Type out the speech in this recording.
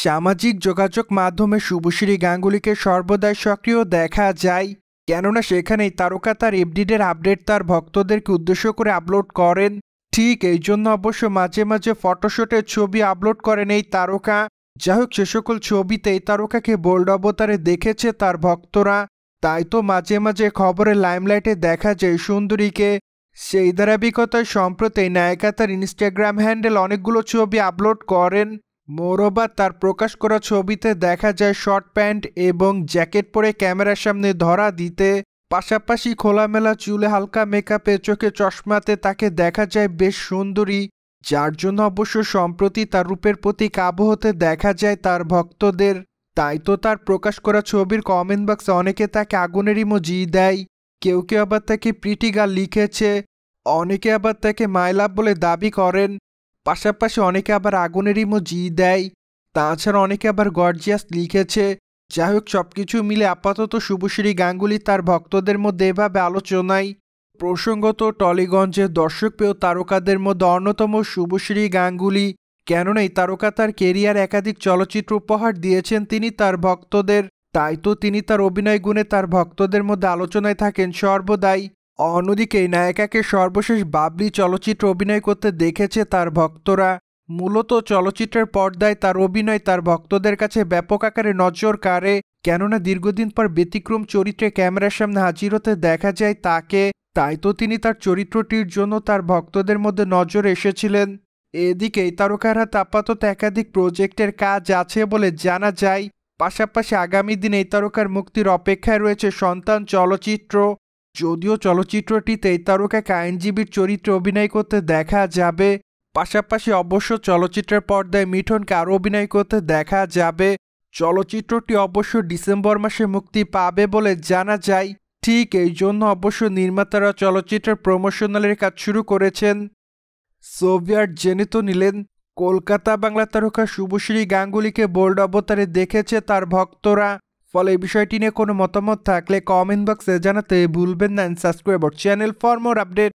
সামাজিক যোগাযোগ মাধ্যমে শুভশ্রী গাঙ্গুলিকে সর্বদাই সক্রিয় দেখা যায়, কেননা সেখানেই তারকা তার এফডিডের আপডেট তার ভক্তদেরকে উদ্দেশ্য করে আপলোড করেন। ঠিক এই জন্য অবশ্য মাঝে মাঝে ফটোশুটের ছবি আপলোড করেন এই তারকা। যাই হোক, সে সকল ছবিতে এই তারকাকে বোল্ড অবতারে দেখেছে তার ভক্তরা। তাই তো মাঝে মাঝে খবরের লাইমলাইটে দেখা যায় সুন্দরীকে। সেই ধারাবাহিকতায় সম্প্রতি নায়িকা তার ইনস্টাগ্রাম হ্যান্ডেল অনেকগুলো ছবি আপলোড করেন। মোরোবার তার প্রকাশ করা ছবিতে দেখা যায় শর্ট প্যান্ট এবং জ্যাকেট পরে ক্যামেরার সামনে ধরা দিতে, পাশাপাশি খোলামেলা চুলে হালকা মেকআপে চোখে চশমাতে তাকে দেখা যায় বেশ সুন্দরী, যার জন্য অবশ্য সম্প্রতি তার রূপের প্রতি কাবু হতে দেখা যায় তার ভক্তদের। তাই তো তার প্রকাশ করা ছবির কমেন্ট বক্সে অনেকে তাকে আগুনের ইমোজি দেয়, কেউ কেউ আবার তাকে প্রিটি গার্ল লিখেছে, অনেকে আবার তাকে মাই লাভ বলে দাবি করেন, পাশাপাশি অনেকে আবার আগুনের ইমোজি দেয়, তাছাড়া অনেকে আবার গর্জিয়াস লিখেছে। যাই হোক, সবকিছু মিলে আপাতত শুভশ্রী গাঙ্গুলি তার ভক্তদের মধ্যে এভাবে আলোচনায়। প্রসঙ্গত টলিগঞ্জের দর্শকপ্রিয় তারকাদের মধ্যে অন্যতম শুভশ্রী গাঙ্গুলি, কেননা এই তারকা তার কেরিয়ার একাধিক চলচ্চিত্র উপহার দিয়েছেন তিনি তার ভক্তদের। তাই তো তিনি তার অভিনয় গুণে তার ভক্তদের মধ্যে আলোচনায় থাকেন সর্বদাই। অন্যদিকে এই নায়িকাকে সর্বশেষ বাবলি চলচ্চিত্র অভিনয় করতে দেখেছে তার ভক্তরা। মূলত চলচ্চিত্রের পর্দায় তার অভিনয় তার ভক্তদের কাছে ব্যাপক আকারে নজর কাড়ে, কেননা দীর্ঘদিন পর ব্যতিক্রম চরিত্রে ক্যামেরার সামনে হাজির হতে দেখা যায় তাকে। তাই তো তিনি তার চরিত্রটির জন্য তার ভক্তদের মধ্যে নজর এসেছিলেন। এদিকে এই তারকার হাতে আপাতত একাধিক প্রজেক্টের কাজ আছে বলে জানা যায়। পাশাপাশি আগামী দিনে এই তারকার মুক্তির অপেক্ষায় রয়েছে সন্তান চলচ্চিত্র। যদিও চলচ্চিত্রটিতে এই তারকাকে আইনজীবীর চরিত্রে অভিনয় করতে দেখা যাবে, পাশাপাশি অবশ্য চলচ্চিত্রের পর্দায় মিঠনকে আরও অভিনয় করতে দেখা যাবে। চলচ্চিত্রটি অবশ্য ডিসেম্বর মাসে মুক্তি পাবে বলে জানা যায়। ঠিক এই জন্য অবশ্য নির্মাতারা চলচ্চিত্রের প্রমোশনালের কাজ শুরু করেছেন। সোভিয়েট জেনে তো নিলেন, কলকাতা বাংলা তারকা শুভশ্রী গাঙ্গুলিকে বোল্ড অবতারে দেখেছে তার ভক্তরা। ফলে এই বিষয়টি নিয়ে কোনো মতামত থাকলে কমেন্ট বক্সে জানাতে ভুলবেন না। Subscribe our channel for more update.